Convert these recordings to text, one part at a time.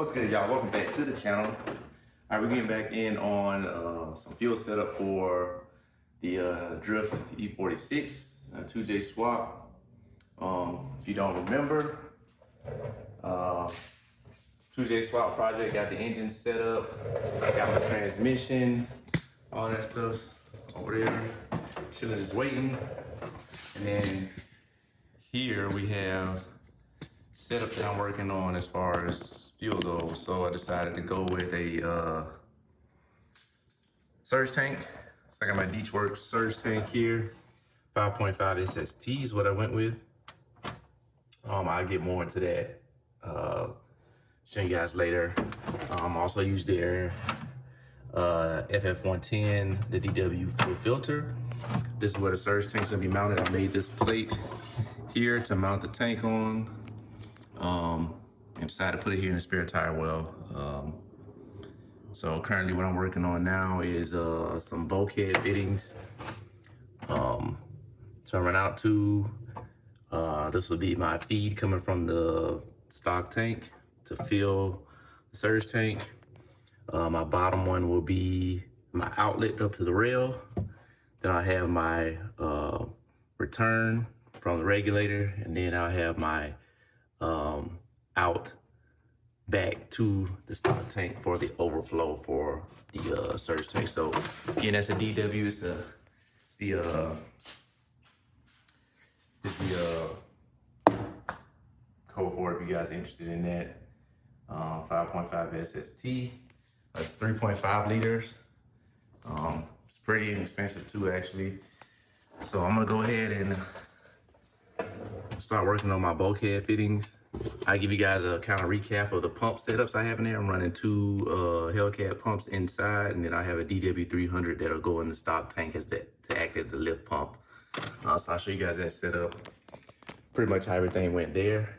What's good, y'all? Welcome back to the channel. Alright, we're getting back in on some fuel setup for the Drift E46 2J swap. If you don't remember, 2J swap project, got the engine set up, got my transmission, all that stuff's over there, chilling is waiting. And then here we have setup that I'm working on as far as fuel goes. So I decided to go with a surge tank. So I got my Deatschwerks surge tank here. 5.5 SST is what I went with. I'll get more into that. Show you guys later. Also use their FF110, the DW fuel filter. This is where the surge tank's gonna be mounted. I made this plate here to mount the tank on. And decided to put it here in the spare tire well. So currently what I'm working on now is some bulkhead fittings to run out to. This will be my feed coming from the stock tank to fill the surge tank. My bottom one will be my outlet up to the rail. Then I'll have my return from the regulator, and then I'll have my out back to the stock tank for the overflow for the surge tank. So again, that's a DW. It's the code for it if you guys are interested in that. 5.5 SST. That's 3.5 liters. It's pretty inexpensive too, actually. So I'm gonna go ahead and start working on my bulkhead fittings. I'll give you guys a kind of recap of the pump setups I have in there. I'm running two Hellcat pumps inside, and then I have a DW300 that'll go in the stock tank as to act as the lift pump. So I'll show you guys that setup. Pretty much how everything went there.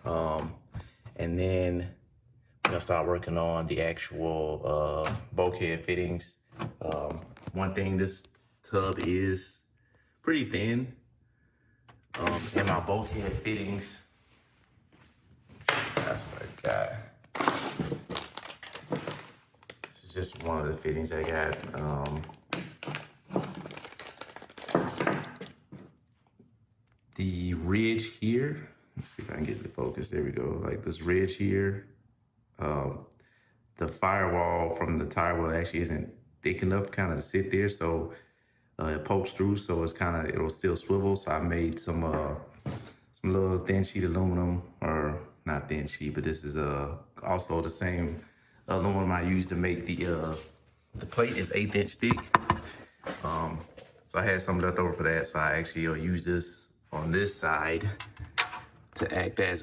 And then we'll start working on the actual bulkhead fittings. One thing, this tub is pretty thin. And my bulkhead fittings, that's what I got. This is just one of the fittings I got. The ridge here, let's see if I can get the focus. There we go. Like this ridge here, the firewall from the tire well actually isn't thick enough kind of to sit there, so it pokes through, so it's kind of, it'll still swivel. So I made some little thin sheet aluminum, or not thin sheet, but this is also the same aluminum I used to make the plate is 1/8 inch thick. So I had some left over for that, so I actually use this on this side to act as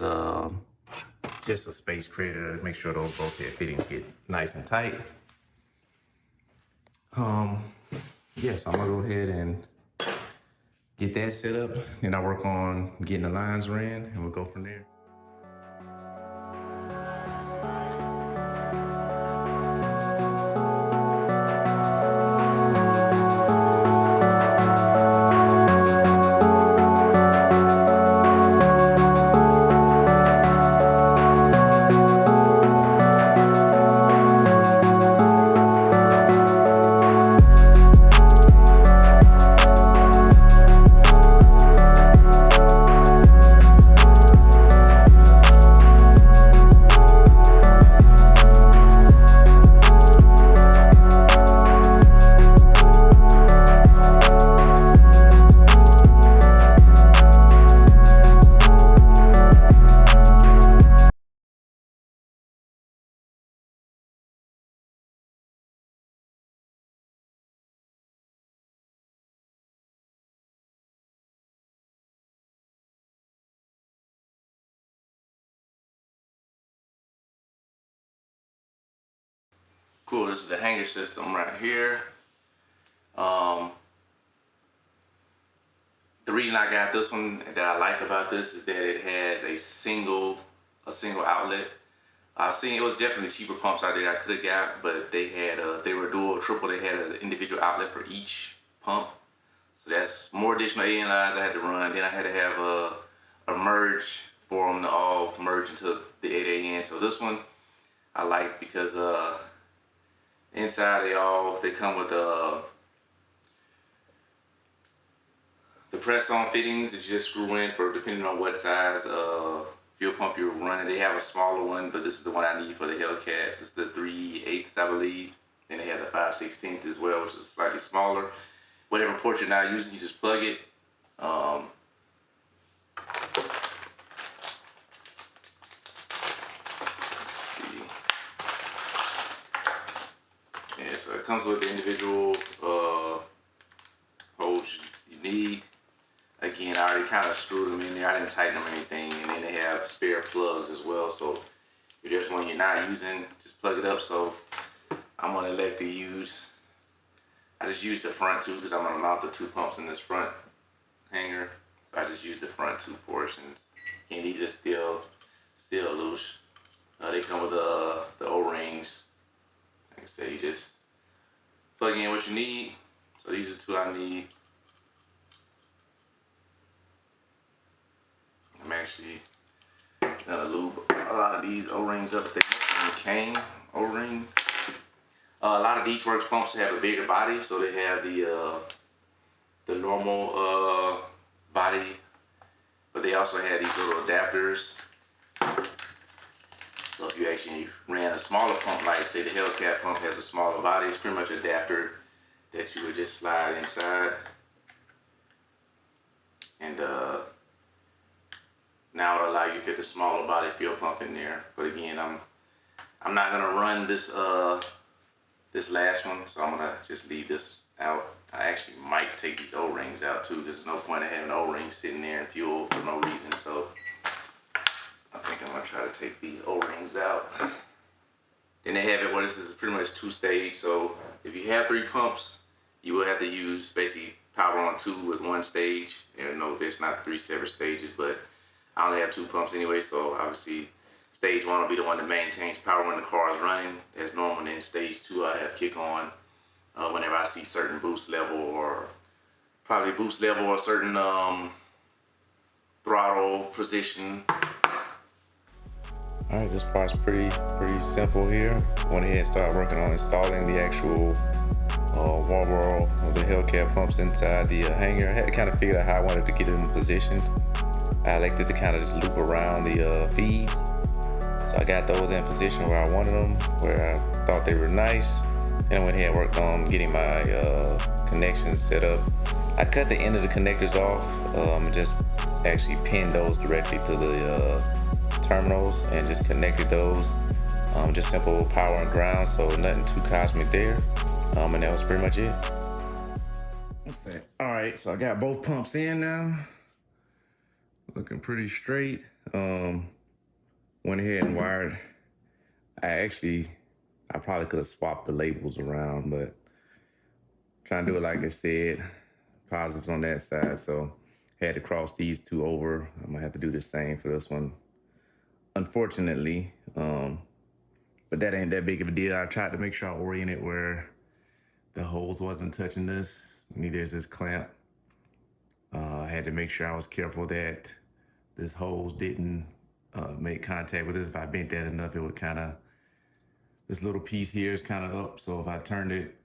just a space creator to make sure those bulkhead fittings get nice and tight. Yes, I'm gonna go ahead and get that set up, and I work on getting the lines ran, and we'll go from there. Cool, this is the hanger system right here. The reason I got this one that I like about this is that it has a single outlet. I've seen it was definitely cheaper pumps out there I could have got, but they had they were dual, triple. They had an individual outlet for each pump, so that's more additional AN lines I had to run. Then I had to have a merge for them to all merge into the 8 AN. So this one I like because inside they come with the press-on fittings that you just screw in for depending on what size fuel pump you're running. They have a smaller one, but this is the one I need for the Hellcat. It's the 3/8, I believe. And they have the 5/16 as well, which is slightly smaller. Whatever port you're not using, you just plug it. Yeah, so it comes with the individual holes you need. Again, I already kind of screwed them in there. I didn't tighten them or anything. And then they have spare plugs as well. So if there's one you're not using, just plug it up. So I'm going to elect to use, I just use the front two because I'm going to mount the 2 pumps in this front hanger. So I just use the front 2 portions. And these are still loose. They come with the O-rings. Like I said, you just plug in what you need. So these are 2 I need. I'm actually gonna lube a lot of these O-rings up. They came O-ring. A lot of Deatschwerks pumps have a bigger body, so they have the normal body, but they also have these little adapters. So if you actually ran a smaller pump, like say the Hellcat pump has a smaller body, it's pretty much an adapter that you would just slide inside. And now it'll allow you to fit the smaller body fuel pump in there. But again, I'm not gonna run this this last one, so I'm gonna just leave this out. I actually might take these O-rings out too, because there's no point in having O-rings sitting there in fuel for no reason. So I think I'm gonna try to take these O-rings out. Then they have it where this is pretty much 2-stage. So if you have 3 pumps, you will have to use basically power on 2 with 1 stage. There's not 3 separate stages, but I only have 2 pumps anyway, so obviously stage 1 will be the one that maintains power when the car is running as normal. And then stage 2 I have kick on whenever I see certain boost level or certain throttle position. All right, this part's pretty simple here. Went ahead and started working on installing the actual wall of the Hellcat pumps inside the hanger. I had to kind of figure out how I wanted to get them positioned. I elected to kind of just loop around the feeds. So I got those in position where I wanted them, where I thought they were nice. Then I went ahead and worked on getting my connections set up. I cut the end of the connectors off and just actually pinned those directly to the terminals and just connected those. Just simple power and ground, so nothing too cosmic there. And that was pretty much it. Okay. All right, so I got both pumps in now. Looking pretty straight. Went ahead and wired. I probably could have swapped the labels around, but trying to do it like I said, positives on that side. So had to cross these 2 over. I'm gonna have to do the same for this one, unfortunately. But that ain't that big of a deal. I tried to make sure I orient it where the holes wasn't touching this. Neither is this clamp. I had to make sure I was careful that this hose didn't make contact with this. If I bent that enough, it would this little piece here is kind of up. So if I turned it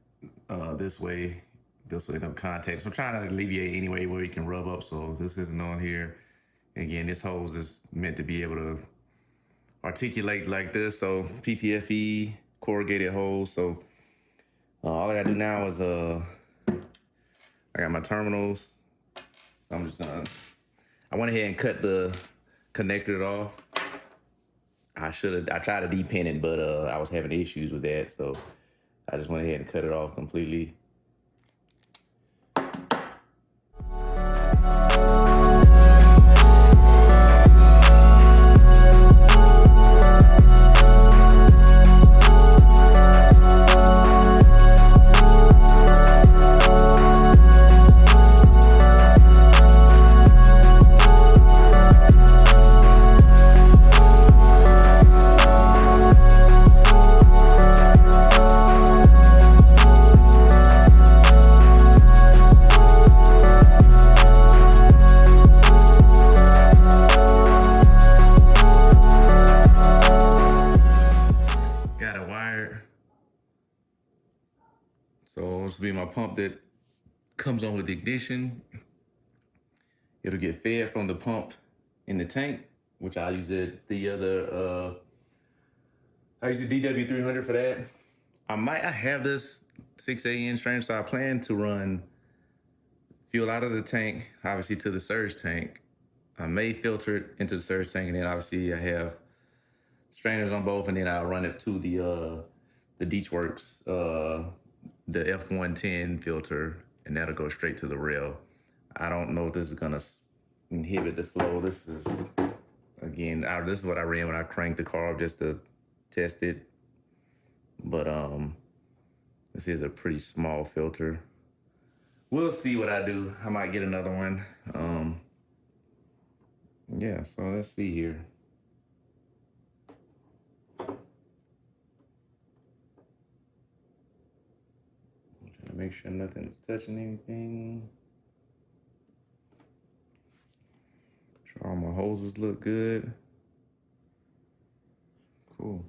this way no contact. So I'm trying to alleviate any way where you can rub up. So this isn't on here. Again, this hose is meant to be able to articulate like this. So PTFE corrugated hose. So all I gotta do now is I got my terminals. So I'm just I went ahead and cut the connector off. I tried to de-pin it, but I was having issues with that, so I just went ahead and cut it off completely. got it wired. So this will be my pump that comes on with the ignition. It'll get fed from the pump in the tank, which I use the other, I use the DW300 for that. I have this 6AN strainer, so I plan to run fuel out of the tank, obviously to the surge tank. I may filter it into the surge tank, and then obviously I have strainers on both, and then I'll run it to the Deatschwerks, the F110 filter, and that'll go straight to the rail. I don't know if this is gonna inhibit the flow. This is, again, this is what I ran when I cranked the car up just to test it. But this is a pretty small filter. We'll see what I do. I might get another one. Yeah, so let's see here. I'm trying to make sure nothing's touching anything. Sure all my hoses look good. Cool.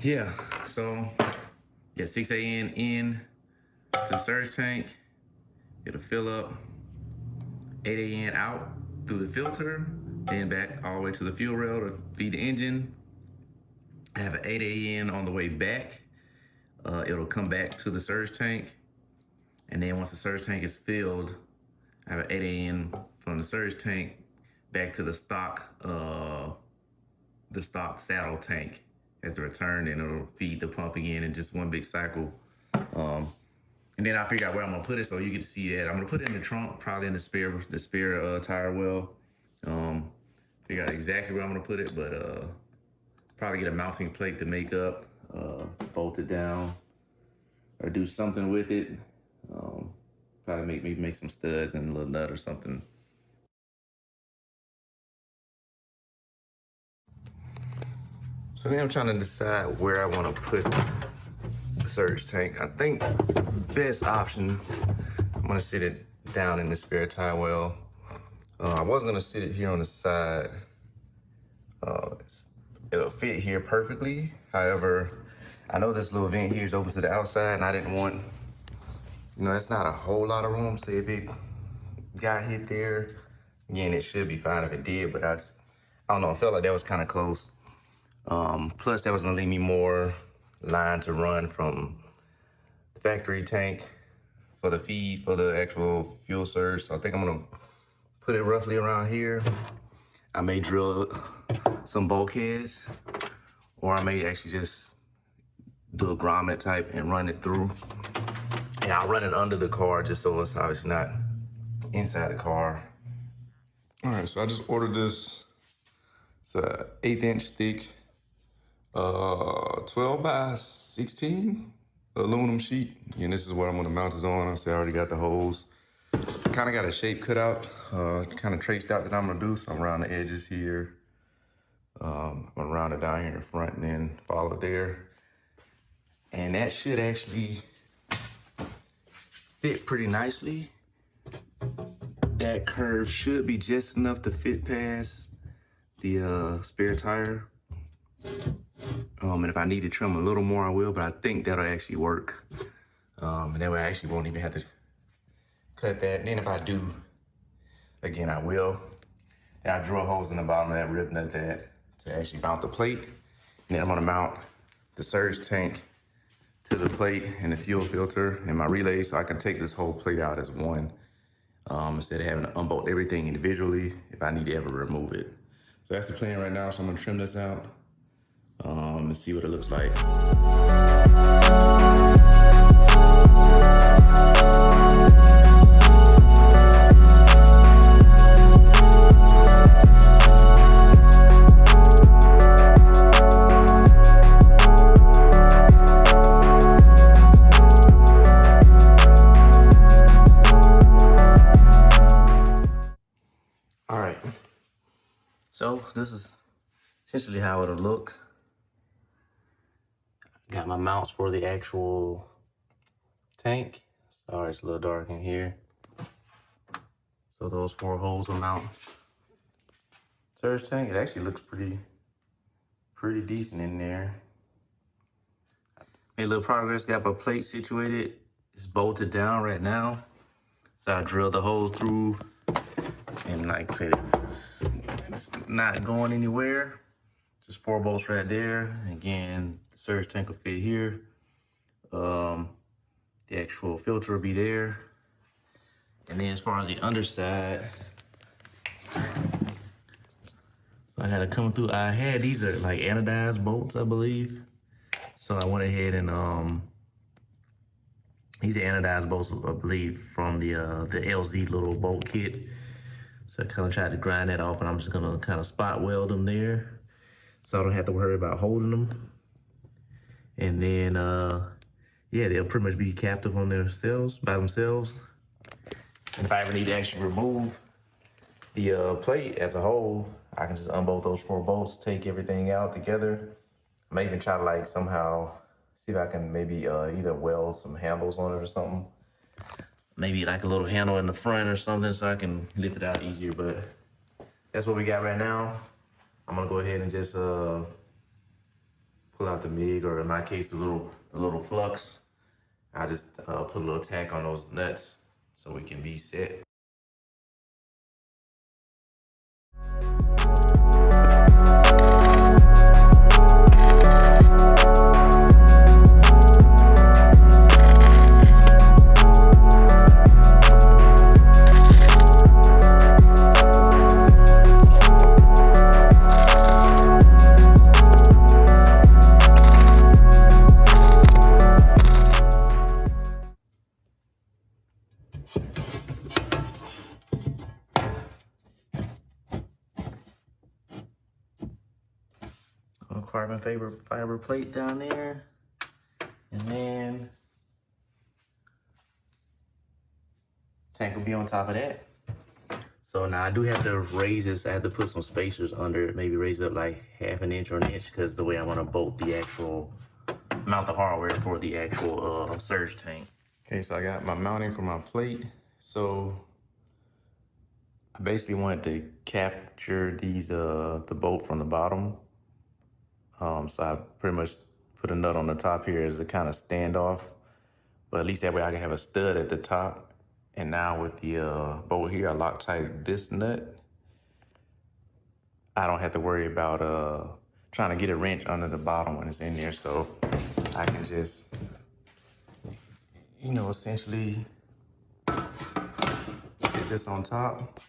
Yeah, so yeah, 6AN in to the surge tank. It'll fill up, 8AN out through the filter, then back all the way to the fuel rail to feed the engine. I have an 8AN on the way back. It'll come back to the surge tank, and then once the surge tank is filled, I have an 8AN from the surge tank back to the stock saddle tank as the return, and it'll feed the pump again in just one big cycle. And then I'll figure out where I'm gonna put it so you get to see that. I'm gonna put it in the trunk, probably in the spare tire well. Figure out exactly where I'm gonna put it, but probably get a mounting plate to make up, bolt it down, or do something with it. Probably maybe make some studs and a little nut or something. So then I'm trying to decide where I want to put the surge tank. I think best option, I'm gonna sit it down in the spare tire well. I was gonna sit it here on the side. It'll fit here perfectly. However, I know this little vent here is open to the outside, and I didn't want, that's not a whole lot of room. Say if it got hit there, again, it should be fine if it did, but I don't know, I felt like that was kind of close. Plus that was gonna leave me more line to run from the factory tank for the feed for the actual fuel surge. So I think I'm gonna put it roughly around here. I may drill some bulkheads, or I may actually just do a grommet type and run it through. And I'll run it under the car just so it's obviously not inside the car. All right, so I just ordered this. It's a 1/8" thick, 12 by 16 aluminum sheet. And this is what I'm gonna mount it on. I already got the holes. Kind of got a shape cut out, kind of traced out that I'm gonna do. So I'm around the edges here. I'm gonna round it down here in the front and then follow it there. And that should actually fit pretty nicely. That curve should be just enough to fit past the spare tire. And if I need to trim a little more, I will, but I think that'll actually work. And that way I actually won't even have to cut that. And then if I do, again, I will. And I drill holes in the bottom of that rib nut that to actually mount the plate. And then I'm gonna mount the surge tank to the plate and the fuel filter and my relay, so I can take this whole plate out as one, instead of having to unbolt everything individually if I need to ever remove it. So that's the plan right now. So I'm gonna trim this out and see what it looks like. All right, so this is essentially how it'll look. Got my mounts for the actual tank. Sorry, it's a little dark in here. So those 4 holes will mount surge tank. It actually looks pretty decent in there. Made a little progress, got my plate situated. It's bolted down right now. So I drilled the hole through, and like I said, it's not going anywhere. Just 4 bolts right there. Again, the surge tank will fit here. The actual filter will be there. And then as far as the underside, so I had to come through. I had these are like anodized bolts, I believe. So I went ahead and these are anodized bolts, I believe, from the LZ little bolt kit. So I kind of tried to grind that off, and I'm just gonna kind of spot weld them there, so I don't have to worry about holding them. And then yeah, they'll pretty much be captive on themselves by themselves. And if I ever need to actually remove the plate as a whole, I can just unbolt those 4 bolts, take everything out together. I may even try to like somehow see if I can maybe either weld some handles on it or something. Maybe like a little handle in the front or something so I can lift it out easier, but that's what we got right now. I'm gonna go ahead and just pull out the MIG, or in my case, the little flux. I just put a little tack on those nuts so we can be set. Carbon fiber plate down there, and then tank will be on top of that. So now I do have to raise this. I have to put some spacers under it, maybe raise it up like ½ an inch or an inch, because the way I want to bolt the actual mount the hardware for the actual surge tank. Okay, so I got my mounting for my plate. So I basically wanted to capture these the bolt from the bottom. So I pretty much put a nut on the top here as a kind of standoff, but at least that way I can have a stud at the top. And now with the bolt here, I Loctite this nut. I don't have to worry about trying to get a wrench under the bottom when it's in there, so I can just, you know, essentially sit this on top.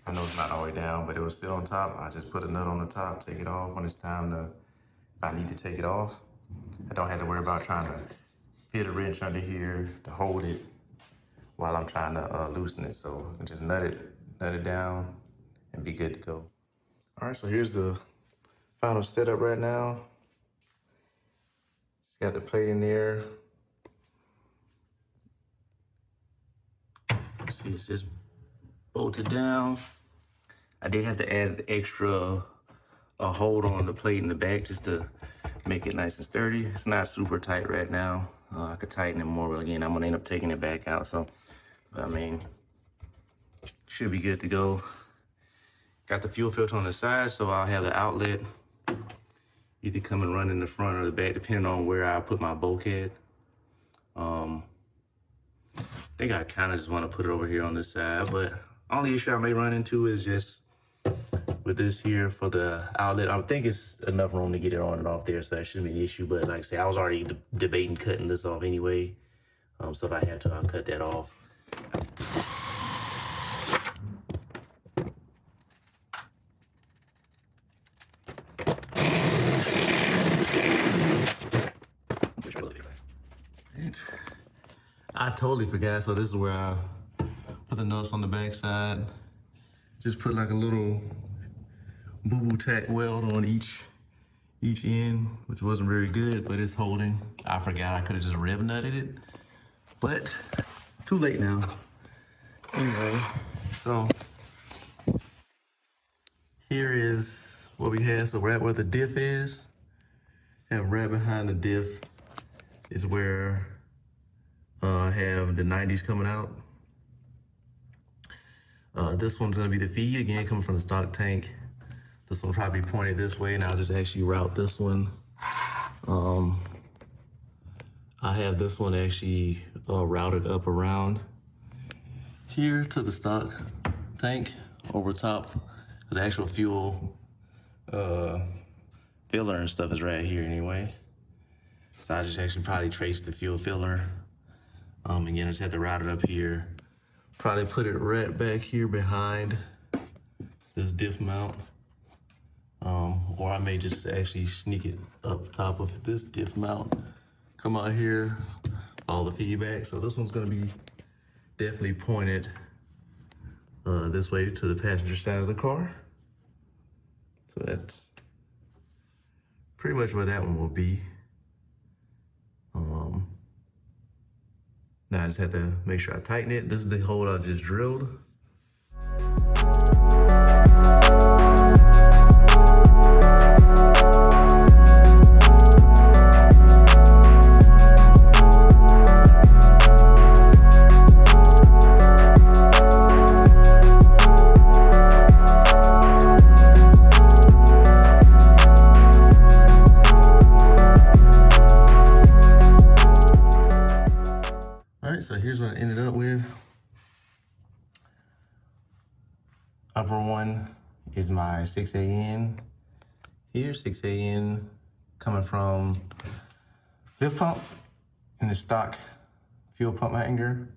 I know it's not all the way down, but it was still on top. I just put a nut on the top, take it off when it's time to, if I need to take it off. I don't have to worry about trying to fit a wrench under here to hold it while I'm trying to loosen it. So I can just nut it down and be good to go. All right, so here's the final setup right now. It's got the plate in there. See, it's just bolted down. I did have to add extra hold on the plate in the back just to make it nice and sturdy. It's not super tight right now. I could tighten it more, but again, I'm gonna end up taking it back out. So, I mean, should be good to go. Got the fuel filter on the side, so I'll have the outlet either come and run in the front or the back, depending on where I put my bulkhead. I think I kind of just want to put it over here on this side, but only issue I may run into is just with this here for the outlet. I think it's enough room to get it on and off there, so that shouldn't be an issue. But like I say, I was already debating cutting this off anyway. So if I have to, I'll cut that off. I totally forgot, so this is where I put the nuts on the back side. Just put like a little boo-boo tack weld on each end, which wasn't very good, but it's holding. I forgot I could have just rev nutted it, but too late now. Anyway, so here is what we have. So right where the diff is, and right behind the diff is where I have the 90s coming out. This one's gonna be the feed, again, coming from the stock tank. This one probably pointed this way, and I'll just actually route this one. I have this one actually routed up around here to the stock tank over top. The actual fuel filler and stuff is right here anyway. So I just actually probably trace the fuel filler. Again, I just had to route it up here. Probably put it right back here behind this diff mount. Or I may just actually sneak it up top of this diff mount. Come out here, follow the feedback. So this one's gonna be definitely pointed this way to the passenger side of the car. So that's pretty much where that one will be. Now I just have to make sure I tighten it. This is the hole I just drilled. So here's what I ended up with. Upper one is my 6AN. Here, 6AN coming from lift pump in the stock fuel pump hanger,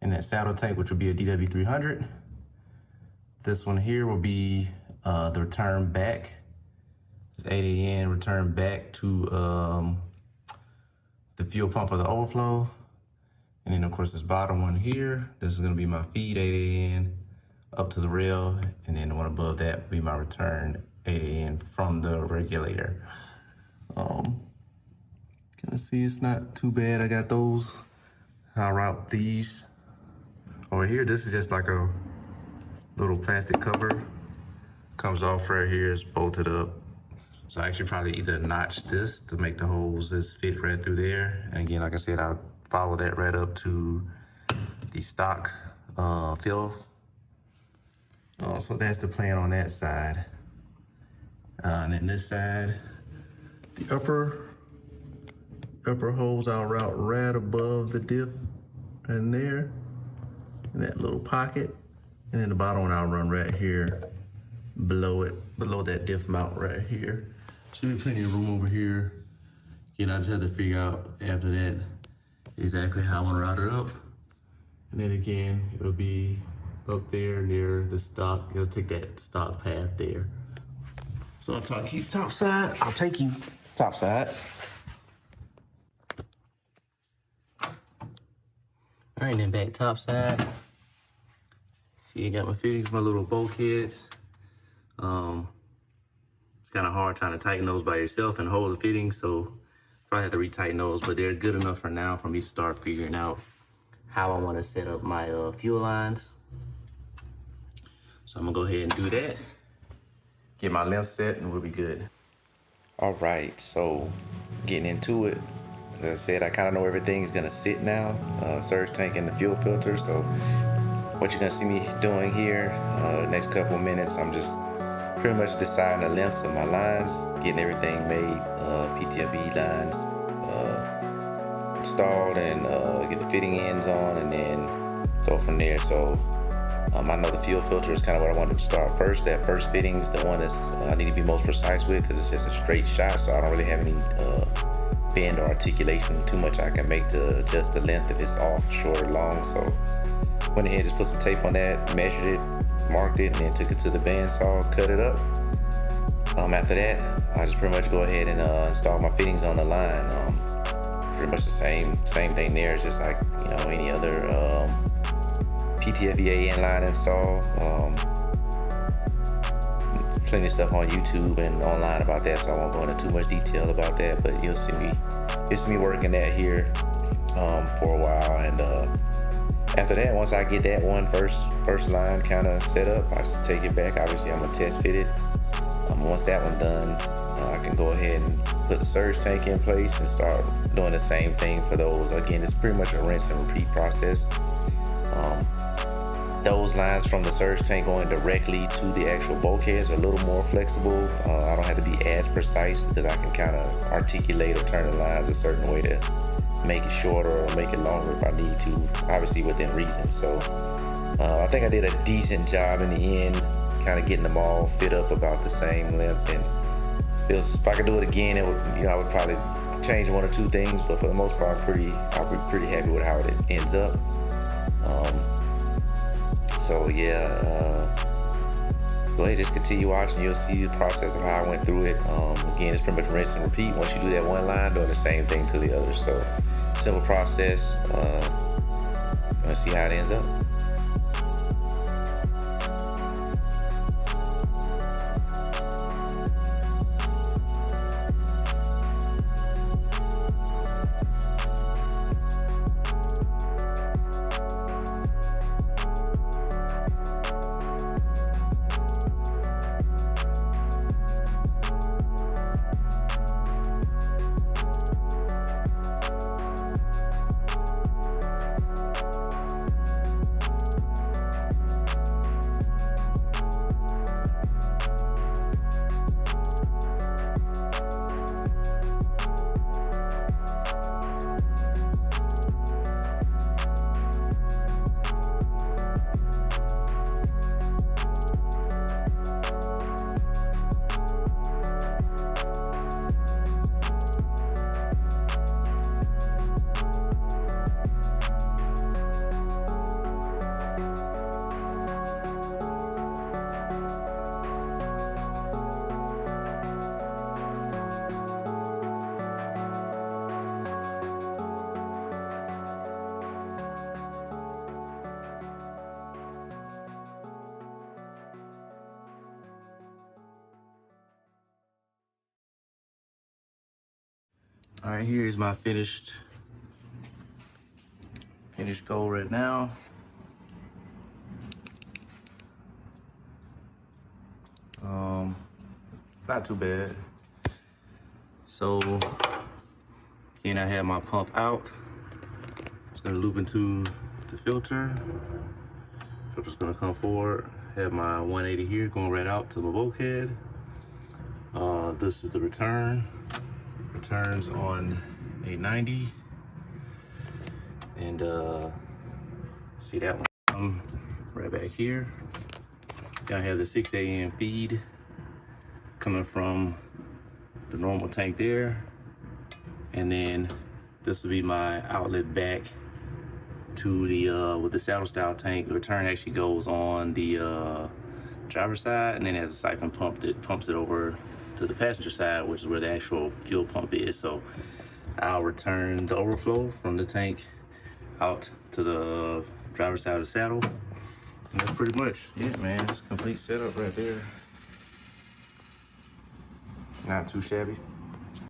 and that saddle tank, which would be a DW300. This one here will be the return back. This 8AN return back to the fuel pump for the overflow. And then of course this bottom one here, this is gonna be my feed 8AN up to the rail, and then the one above that will be my return 8AN from the regulator. Can I see it's not too bad? I got those. I'll route these. Over here, this is just like a little plastic cover. Comes off right here, it's bolted up. So I actually probably either notch this to make the holes just fit right through there. And again, like I said, I'll follow that right up to the stock fill. So that's the plan on that side. And then this side, the upper holes I'll route right above the diff and there, in that little pocket. And then the bottom one I'll run right here below it, below that diff mount right here. Should be plenty of room over here. Again, I just have to figure out after that exactly how I want to route it up. And then again, it'll be up there near the stock. It'll take that stock path there. So I'll take you top side. I'll take you top side. All right, then back top side. See, I got my fittings, my little bulkheads. It's kind of hard trying to tighten those by yourself and hold the fittings, so probably have to retighten those, but they're good enough for now for me to start figuring out how I want to set up my fuel lines. So I'm gonna go ahead and do that. Get my length set and we'll be good. All right, so getting into it. As I said, I kind of know everything's gonna sit now. Surge tank and the fuel filter. So what you're gonna see me doing here, next couple of minutes, I'm just pretty much deciding the lengths of my lines, getting everything made, PTFE lines installed, and get the fitting ends on, and then go from there. So I know the fuel filter is kind of what I wanted to start first. That first fitting is the one that's I need to be most precise with, because it's just a straight shot, so I don't really have any bend or articulation too much I can make to adjust the length if it's off, short or long. So went ahead and just put some tape on that, measured it, marked it, and then took it to the bandsaw, cut it up. After that, I just pretty much go ahead and install my fittings on the line. Pretty much the same thing there. It's just like, you know, any other PTFE AN line install. Plenty of stuff on YouTube and online about that, so I won't go into too much detail about that. But you'll see me working that here for a while, and after that, once I get that one first line kind of set up, I just take it back. Obviously, I'm gonna test fit it. Once that one done, I can go ahead and put the surge tank in place and start doing the same thing for those. Again, it's pretty much a rinse and repeat process. Those lines from the surge tank going directly to the actual bulkheads are a little more flexible. I don't have to be as precise because I can kind of articulate or turn the lines a certain way to make it shorter or make it longer if I need to, obviously within reason. So I think I did a decent job in the end, kind of getting them all fit up about the same length. And if I could do it again, it would, I would probably change one or two things, but for the most part, I'll be pretty happy with how it ends up. So yeah, go ahead, just continue watching. You'll see the process of how I went through it. Again, it's pretty much rinse and repeat. Once you do that one line, doing the same thing to the other. So simple process. Let's see how it ends up. All right, here's my finished goal right now. Not too bad. So again, I have my pump out. Just gonna loop into the filter. Filter's gonna come forward. Have my 180 here going right out to my bulkhead. This is the return. Returns on a 90. And see that one right back here. Then I have the 6 AM feed coming from the normal tank there. And then this will be my outlet back to the with the saddle style tank. The return actually goes on the driver's side, and then has a siphon pump that pumps it over to the passenger side, which is where the actual fuel pump is. So I'll return the overflow from the tank out to the driver's side of the saddle. And that's pretty much it, man. It's a complete setup right there. Not too shabby.